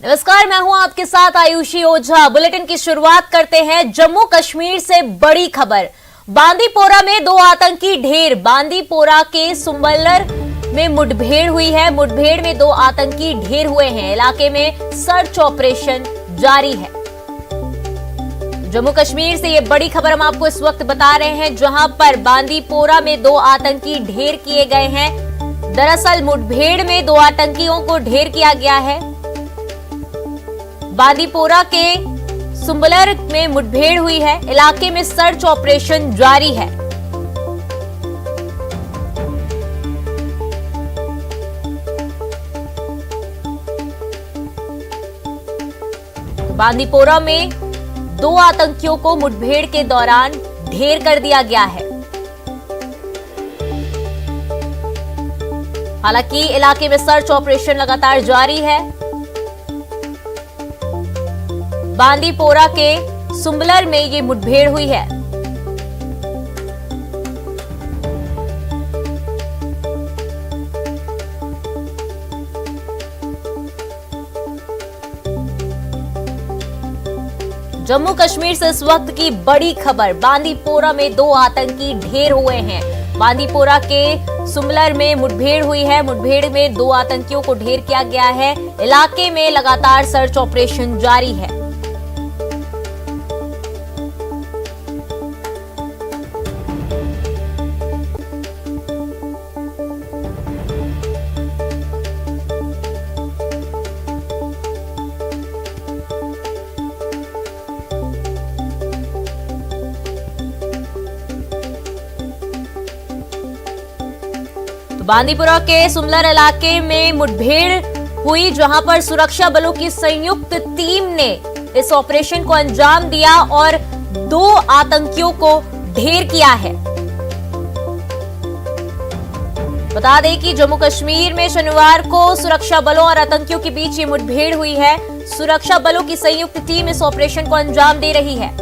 नमस्कार, मैं हूं आपके साथ आयुषी ओझा। बुलेटिन की शुरुआत करते हैं जम्मू कश्मीर से बड़ी खबर। बांदीपोरा में दो आतंकी ढेर। बांदीपोरा के सुम्बलर में मुठभेड़ हुई है। मुठभेड़ में दो आतंकी ढेर हुए हैं। इलाके में सर्च ऑपरेशन जारी है। जम्मू कश्मीर से ये बड़ी खबर हम आपको इस वक्त बता रहे हैं, जहां पर बांदीपोरा में दो आतंकी ढेर किए गए हैं। दरअसल मुठभेड़ में दो आतंकियों को ढेर किया गया है। बांदीपोरा के सुम्बलर में मुठभेड़ हुई है। इलाके में सर्च ऑपरेशन जारी है। बांदीपोरा में दो आतंकियों को मुठभेड़ के दौरान ढेर कर दिया गया है। हालांकि इलाके में सर्च ऑपरेशन लगातार जारी है। बांदीपोरा के सुम्बलर में ये मुठभेड़ हुई है। जम्मू कश्मीर से इस वक्त की बड़ी खबर। बांदीपोरा में दो आतंकी ढेर हुए हैं। बांदीपोरा के सुम्बलर में मुठभेड़ हुई है। मुठभेड़ में दो आतंकियों को ढेर किया गया है। इलाके में लगातार सर्च ऑपरेशन जारी है। बांदीपुरा के सुम्बलर इलाके में मुठभेड़ हुई, जहां पर सुरक्षा बलों की संयुक्त टीम ने इस ऑपरेशन को अंजाम दिया और दो आतंकियों को ढेर किया है। बता दें कि जम्मू कश्मीर में शनिवार को सुरक्षा बलों और आतंकियों के बीच ये मुठभेड़ हुई है। सुरक्षा बलों की संयुक्त टीम इस ऑपरेशन को अंजाम दे रही है।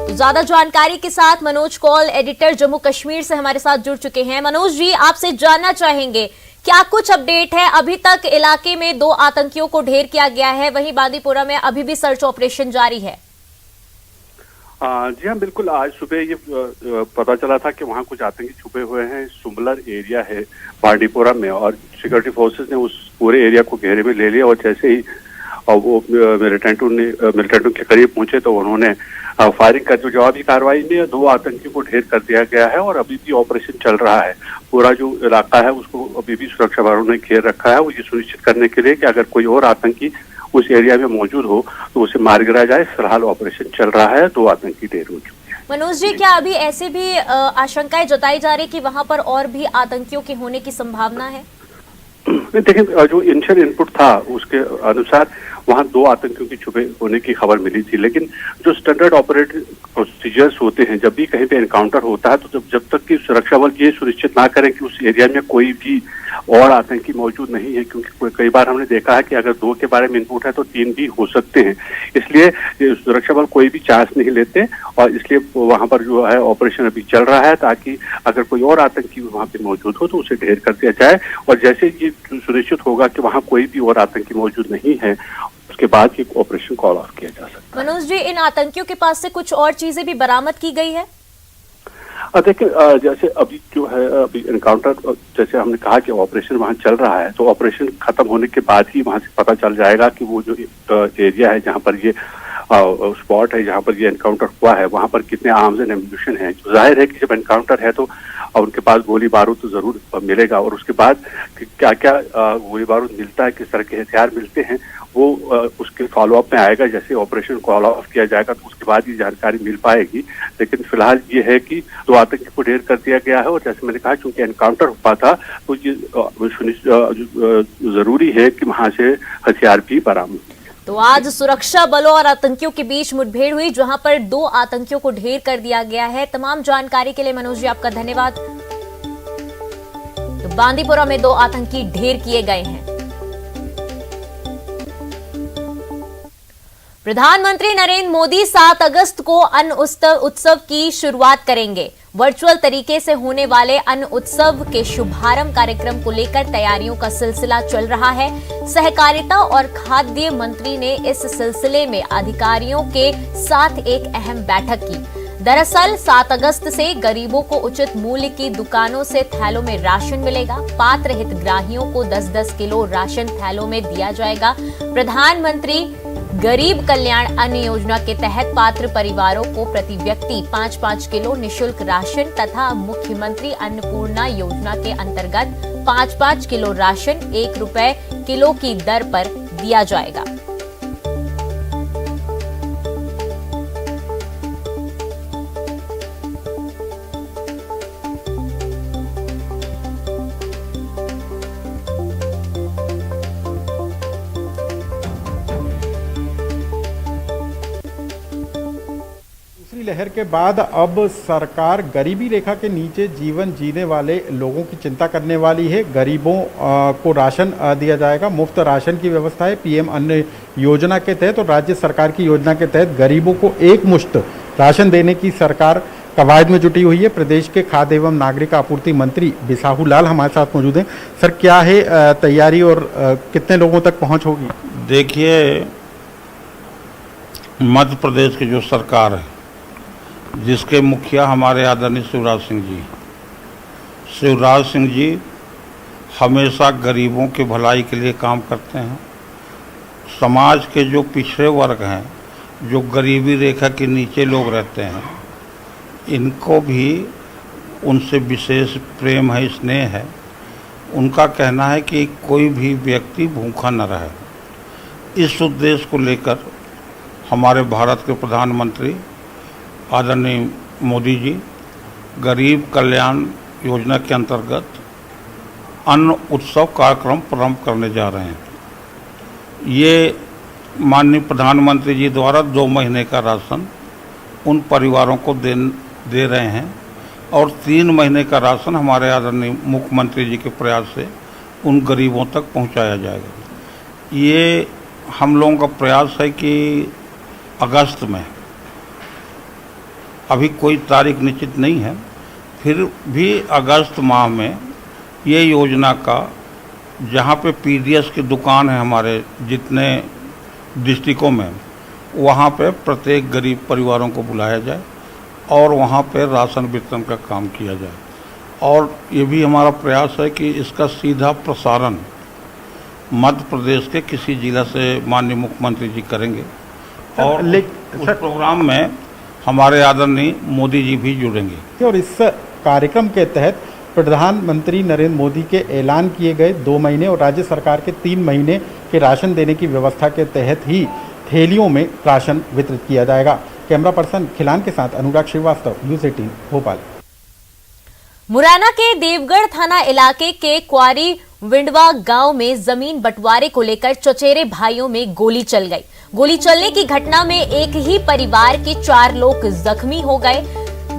ज्यादा जानकारी के साथ मनोज कौल, एडिटर जम्मू कश्मीर से हमारे साथ जुड़ चुके हैं। मनोज जी, आपसे जानना चाहेंगे क्या कुछ अपडेट है? अभी तक इलाके में दो आतंकियों को ढेर किया गया है, वहीं बांदीपोरा में अभी भी सर्च ऑपरेशन जारी है। जी हाँ, बिल्कुल। आज सुबह ये पता चला था कि वहाँ कुछ आतंकी छुपे हुए हैं। सुम्बलर एरिया है बांदीपोरा में, और सिक्योरिटी फोर्सेस ने उस पूरे एरिया को घेरे में ले लिया। और जैसे ही वो मिलिटेंटों के करीब पहुंचे तो उन्होंने फायरिंग कर जो जवाबी कार्रवाई में दो आतंकियों को ढेर कर दिया गया है। और अभी भी ऑपरेशन चल रहा है। पूरा जो इलाका है उसको अभी भी सुरक्षा बलों ने घेर रखा है, वो ये सुनिश्चित करने के लिए कि अगर कोई और आतंकी उस एरिया में मौजूद हो तो उसे मार गिराया जाए। फिलहाल ऑपरेशन चल रहा है। दो आतंकी ढेर हो चुके हैं। मनोज जी, क्या अभी ऐसे भी आशंकाएं जताई जा रही कि वहां पर और भी आतंकियों के होने की संभावना है? देखिए, जो इनिशियल इनपुट था उसके अनुसार वहां दो आतंकियों के छुपे होने की खबर मिली थी। लेकिन जो स्टैंडर्ड ऑपरेटिव प्रोसीजर्स होते हैं, जब भी कहीं पे एनकाउंटर होता है तो जब तक कि सुरक्षा बल ये सुनिश्चित ना करें कि उस एरिया में कोई भी और आतंकी मौजूद नहीं है, क्योंकि कई बार हमने देखा है कि अगर दो के बारे में इनपुट है तो तीन भी हो सकते हैं। इसलिए सुरक्षा बल कोई भी चांस नहीं लेते, और इसलिए वहां पर जो है ऑपरेशन अभी चल रहा है, ताकि अगर कोई और आतंकी वहां पे मौजूद हो तो उसे ढेर कर दिया जाए। और जैसे ये सुनिश्चित होगा कि वहां कोई भी और आतंकी मौजूद नहीं है, उसके बाद ये ऑपरेशन कॉल ऑफ किया जा सकता है। मनोज जी, इन आतंकियों के पास से कुछ और चीजें भी बरामद की गई है? देखिए, जैसे अभी जो है अभी एनकाउंटर, जैसे हमने कहा कि ऑपरेशन वहां चल रहा है, तो ऑपरेशन खत्म होने के बाद ही वहां से पता चल जाएगा कि वो जो एरिया है जहां पर ये स्पॉट है जहां पर ये एनकाउंटर हुआ है, वहां पर कितने आर्म्स एंड एम्यूनिशन है। जाहिर है कि जब एनकाउंटर है तो उनके पास गोली बारूद तो जरूर मिलेगा, और उसके बाद क्या क्या गोली बारूद मिलता है, किस तरह के हथियार मिलते हैं, वो उसके फॉलोअप में आएगा। जैसे ऑपरेशन कॉल ऑफ किया जाएगा तो उसके बाद ये जानकारी मिल पाएगी। लेकिन फिलहाल ये है कि दो आतंकी को ढेर कर दिया गया है। और जैसे मैंने कहा, चूंकि एनकाउंटर हुआ था तो ये जरूरी है कि वहां से हथियार भी बरामद। तो आज सुरक्षा बलों और आतंकियों के बीच मुठभेड़ हुई, जहां पर दो आतंकियों को ढेर कर दिया गया है। तमाम जानकारी के लिए मनोज जी आपका धन्यवाद। तो बांदीपुरा में दो आतंकी ढेर किए गए हैं। प्रधानमंत्री नरेंद्र मोदी 7 अगस्त को अन्न उत्सव की शुरुआत करेंगे। वर्चुअल तरीके से होने वाले अन्न उत्सव के शुभारंभ कार्यक्रम को लेकर तैयारियों का सिलसिला चल रहा है। सहकारिता और खाद्य मंत्री ने इस सिलसिले में अधिकारियों के साथ एक अहम बैठक की। दरअसल 7 अगस्त से गरीबों को उचित मूल्य की दुकानों से थैलों में राशन मिलेगा। पात्र हितग्राहियों को 10-10 किलो राशन थैलों में दिया जाएगा। प्रधानमंत्री गरीब कल्याण अन्न योजना के तहत पात्र परिवारों को प्रति व्यक्ति 5-5 किलो निशुल्क राशन तथा मुख्यमंत्री अन्नपूर्णा योजना के अंतर्गत 5-5 किलो राशन 1 रुपए किलो की दर पर दिया जाएगा। लहर के बाद अब सरकार गरीबी रेखा के नीचे जीवन जीने वाले लोगों की चिंता करने वाली है। गरीबों को राशन दिया जाएगा, मुफ्त राशन की व्यवस्था है। पीएम अन्न योजना के तहत और राज्य सरकार की योजना के तहत गरीबों को एक मुश्त राशन देने की सरकार कवायद में जुटी हुई है। प्रदेश के खाद्य एवं नागरिक आपूर्ति मंत्री बिसाहू लाल हमारे साथ मौजूद हैं। सर, क्या है तैयारी और कितने लोगों तक पहुँच होगी? देखिए, मध्य प्रदेश की जो सरकार है, जिसके मुखिया हमारे आदरणीय शिवराज सिंह जी हमेशा गरीबों के भलाई के लिए काम करते हैं। समाज के जो पिछड़े वर्ग हैं, जो गरीबी रेखा के नीचे लोग रहते हैं, इनको भी उनसे विशेष प्रेम है, स्नेह है। उनका कहना है कि कोई भी व्यक्ति भूखा न रहे। इस उद्देश्य को लेकर हमारे भारत के प्रधानमंत्री आदरणीय मोदी जी गरीब कल्याण योजना के अंतर्गत अन्न उत्सव कार्यक्रम प्रारंभ करने जा रहे हैं। ये माननीय प्रधानमंत्री जी द्वारा 2 महीने का राशन उन परिवारों को दे रहे हैं और 3 महीने का राशन हमारे आदरणीय मुख्यमंत्री जी के प्रयास से उन गरीबों तक पहुंचाया जाएगा। ये हम लोगों का प्रयास है कि अगस्त में, अभी कोई तारीख निश्चित नहीं है, फिर भी अगस्त माह में ये योजना का जहाँ पे पीडीएस की दुकान है हमारे जितने डिस्ट्रिक्टों में, वहाँ पे प्रत्येक गरीब परिवारों को बुलाया जाए और वहाँ पे राशन वितरण का काम किया जाए। और ये भी हमारा प्रयास है कि इसका सीधा प्रसारण मध्य प्रदेश के किसी जिला से माननीय मुख्यमंत्री जी करेंगे और उस प्रोग्राम में हमारे आदरणीय मोदी जी भी जुड़ेंगे। और इस कार्यक्रम के तहत प्रधानमंत्री नरेंद्र मोदी के ऐलान किए गए 2 महीने और राज्य सरकार के 3 महीने के राशन देने की व्यवस्था के तहत ही थैलियों में राशन वितरित किया जाएगा। कैमरा पर्सन खिलान के साथ अनुराग श्रीवास्तव, न्यूज़ 18 भोपाल। मुरैना के देवगढ़ थाना इलाके के क्वारी विंडवा गांव में जमीन बंटवारे को लेकर चचेरे भाइयों में गोली चल गई। गोली चलने की घटना में एक ही परिवार के 4 लोग जख्मी हो गए।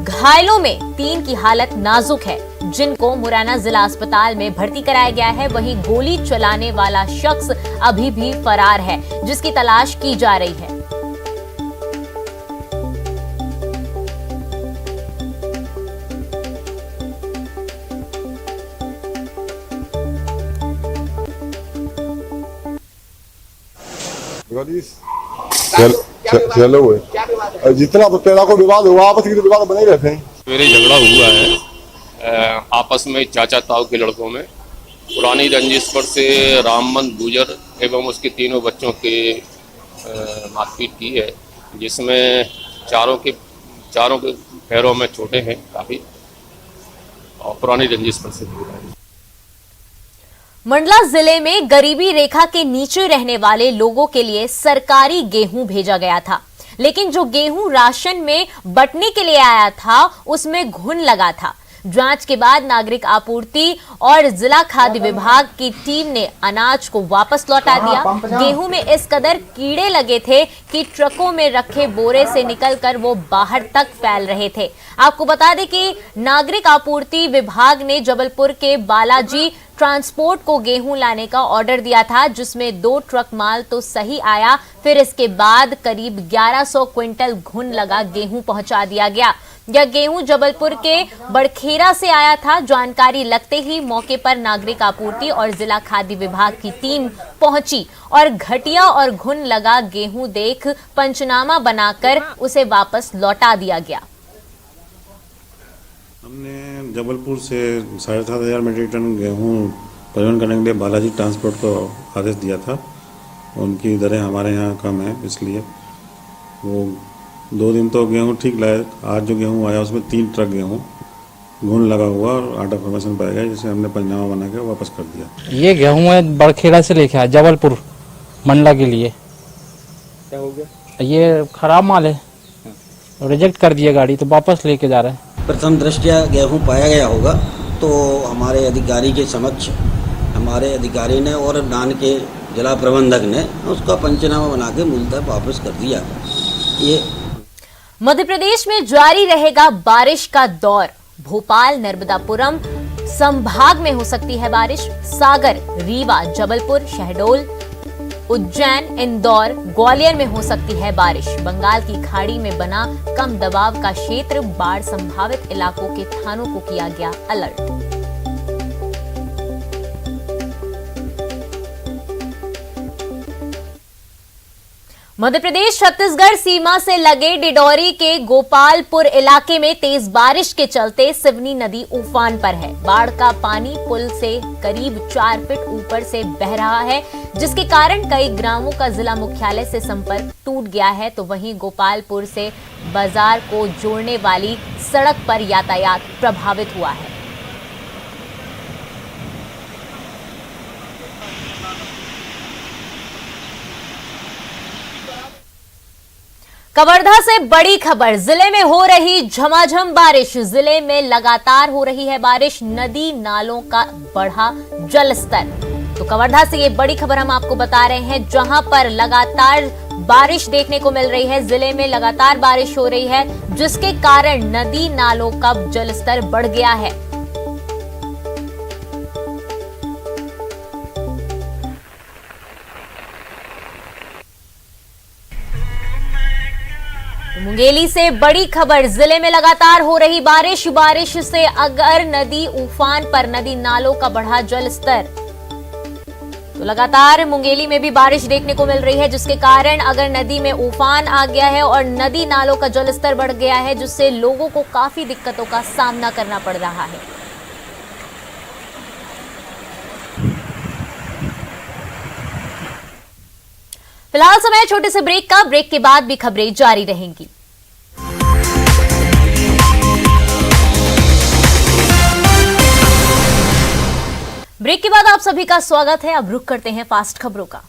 घायलों में 3 की हालत नाजुक है, जिनको मुरैना जिला अस्पताल में भर्ती कराया गया है। वहीं गोली चलाने वाला शख्स अभी भी फरार है, जिसकी तलाश की जा रही है। चलो हुए जितना तो तेरा को विवाद हुआ, आपस की तो विवाद बने रहते हैं। मेरे झगड़ा हुआ है आपस में चाचा ताऊ के लड़कों में। पुरानी रंजिश पर से राममन गुजर एवं उसके 3 बच्चों के मारपीट की है, जिसमें चारों के पैरों में चोटें हैं काफी, और पुरानी रंजिश पर से हुआ है। मंडला जिले में गरीबी रेखा के नीचे रहने वाले लोगों के लिए सरकारी गेहूं भेजा गया था, लेकिन जो गेहूं राशन में बंटने के लिए आया था उसमें घुन लगा था। जांच के बाद नागरिक आपूर्ति और जिला खाद्य विभाग की टीम ने अनाज को वापस लौटा दिया। गेहूं में इस कदर कीड़े लगे थे कि ट्रकों में रखे बोरे से निकलकर वो बाहर तक फैल रहे थे। आपको बता दें कि नागरिक आपूर्ति विभाग ने जबलपुर के बालाजी ट्रांसपोर्ट को गेहूं लाने का ऑर्डर दिया था, जिसमें 2 ट्रक माल तो सही आया, फिर इसके बाद करीब 1100 क्विंटल घुन लगा गेहूं पहुंचा दिया गया। यह गेहूं जबलपुर के बड़खेरा से आया था। जानकारी लगते ही मौके पर नागरिक आपूर्ति और जिला खाद्य विभाग की टीम पहुंची और घटिया और घुन लगा गेहूं देख पंचनामा बनाकर उसे वापस लौटा दिया गया। हमने जबलपुर से 7,500 मीट्रिक टन गेहूँ परिवहन करने के लिए बालाजी ट्रांसपोर्ट को आदेश दिया था। उनकी दरें हमारे यहाँ कम है, इसलिए वो 2 दिन तो गेहूँ ठीक लाए। आज जो गेहूँ आया उसमें 3 ट्रक गेहूँ घुन लगा हुआ और आटा फॉर्मेशन पाया गया, जिसे हमने पंचनामा बना के वापस कर दिया। ये गेहूँ है बड़खेड़ा से लेके आया जबलपुर मंडला के लिए। क्या हो गया? ये खराब माल है, रिजेक्ट कर दिया गाड़ी, तो वापस लेके जा रहे हैं। प्रथम दृष्टया गेहूं पाया गया होगा तो हमारे अधिकारी के समक्ष हमारे अधिकारी ने और डान के जिला प्रबंधक ने उसका पंचनामा बना के मूलतः वापस कर दिया। ये मध्य प्रदेश में जारी रहेगा बारिश का दौर। भोपाल, नर्मदापुरम संभाग में हो सकती है बारिश। सागर, रीवा, जबलपुर, शहडोल, उज्जैन, इंदौर, ग्वालियर में हो सकती है बारिश। बंगाल की खाड़ी में बना कम दबाव का क्षेत्र, बाढ़ संभावित इलाकों के थानों को किया गया अलर्ट। मध्य प्रदेश छत्तीसगढ़ सीमा से लगे डिडौरी के गोपालपुर इलाके में तेज बारिश के चलते सिवनी नदी उफान पर है। बाढ़ का पानी पुल से करीब 4 फीट ऊपर से बह रहा है, जिसके कारण कई ग्रामों का जिला मुख्यालय से संपर्क टूट गया है। तो वहीं गोपालपुर से बाजार को जोड़ने वाली सड़क पर यातायात प्रभावित हुआ है। कवर्धा से बड़ी खबर, जिले में हो रही झमाझम बारिश। जिले में लगातार हो रही है बारिश, नदी नालों का बढ़ा जलस्तर। तो कवर्धा से ये बड़ी खबर हम आपको बता रहे हैं, जहां पर लगातार बारिश देखने को मिल रही है। जिले में लगातार बारिश हो रही है, जिसके कारण नदी नालों का जलस्तर बढ़ गया है। मुंगेली से बड़ी खबर, जिले में लगातार हो रही बारिश। बारिश से अगर नदी उफान पर, नदी नालों का बढ़ा जलस्तर। तो लगातार मुंगेली में भी बारिश देखने को मिल रही है, जिसके कारण अगर नदी में उफान आ गया है और नदी नालों का जलस्तर बढ़ गया है, जिससे लोगों को काफी दिक्कतों का सामना करना पड़ रहा है। फिलहाल समय छोटे से ब्रेक का। ब्रेक के बाद भी खबरें जारी रहेंगी। ब्रेक के बाद आप सभी का स्वागत है। अब रुक करते हैं फास्ट खबरों का।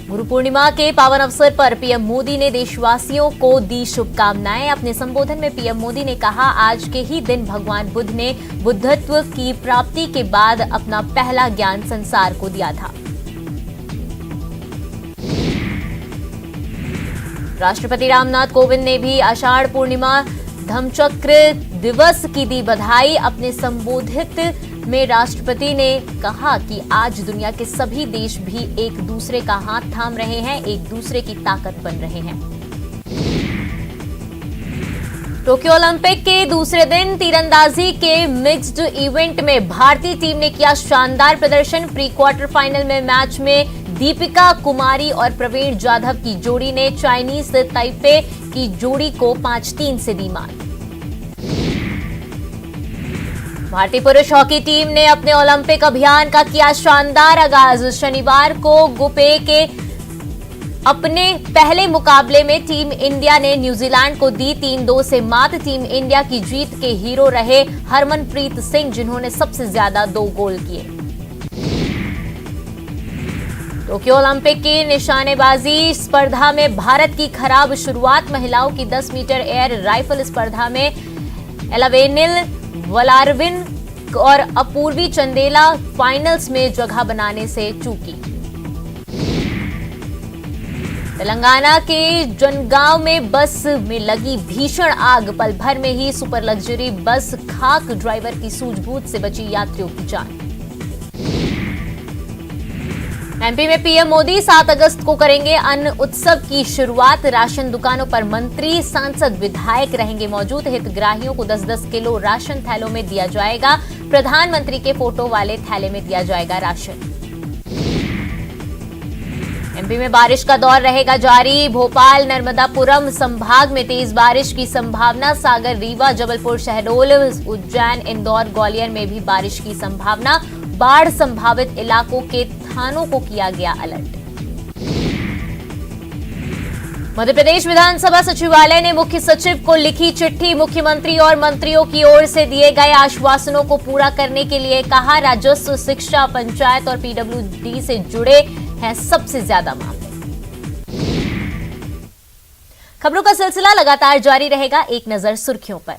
गुरु पूर्णिमा के पावन अवसर पर पीएम मोदी ने देशवासियों को दी शुभकामनाएं। अपने संबोधन में पीएम मोदी ने कहा, आज के ही दिन भगवान बुद्ध ने बुद्धत्व की प्राप्ति के बाद अपना पहला ज्ञान संसार को दिया था। राष्ट्रपति रामनाथ कोविंद ने भी आषाढ़ पूर्णिमा धम्मचक्र दिवस की दी बधाई। अपने संबोधित में राष्ट्रपति ने कहा कि आज दुनिया के सभी देश भी एक दूसरे का हाथ थाम रहे हैं, एक दूसरे की ताकत बन रहे हैं। टोक्यो ओलंपिक के दूसरे दिन तीरंदाजी के मिक्स्ड इवेंट में भारतीय टीम ने किया शानदार प्रदर्शन। प्री क्वार्टर फाइनल में मैच में दीपिका कुमारी और प्रवीण जाधव की जोड़ी ने चाइनीज ताइपे की जोड़ी को 5-3 से दी मात। भारतीय पुरुष हॉकी टीम ने अपने ओलंपिक अभियान का किया शानदार आगाज। शनिवार को गुपे के अपने पहले मुकाबले में टीम इंडिया ने न्यूजीलैंड को दी 3-2 से मात। टीम इंडिया की जीत के हीरो रहे हरमनप्रीत सिंह, जिन्होंने सबसे ज्यादा 2 गोल किए। टोक्यो ओलंपिक की निशानेबाजी स्पर्धा में भारत की खराब शुरुआत। महिलाओं की 10 मीटर एयर राइफल स्पर्धा में एलावेनिल वलारविन और अपूर्वी चंदेला फाइनल्स में जगह बनाने से चूकी। तेलंगाना के जनगांव में बस में लगी भीषण आग, पल भर में ही सुपर लग्जरी बस खाक, ड्राइवर की सूझबूझ से बची यात्रियों की जान। एमपी में पीएम मोदी 7 अगस्त को करेंगे अन्न उत्सव की शुरुआत। राशन दुकानों पर मंत्री, सांसद, विधायक रहेंगे मौजूद। हितग्राहियों को 10-10 किलो राशन थैलों में दिया जाएगा। प्रधानमंत्री के फोटो वाले थैले में दिया जाएगा राशन। एमपी में बारिश का दौर रहेगा जारी। भोपाल, नर्मदापुरम संभाग में तेज बारिश की संभावना। सागर, रीवा, जबलपुर, शहडोल, उज्जैन, इंदौर, ग्वालियर में भी बारिश की संभावना। बाढ़ संभावित इलाकों के थानों को किया गया अलर्ट। मध्य प्रदेश विधानसभा सचिवालय ने मुख्य सचिव को लिखी चिट्ठी। मुख्यमंत्री और मंत्रियों की ओर से दिए गए आश्वासनों को पूरा करने के लिए कहा। राजस्व, शिक्षा, पंचायत और पीडब्ल्यूडी से जुड़े हैं सबसे ज्यादा मामले। खबरों का सिलसिला लगातार जारी रहेगा। एक नजर सुर्खियों पर।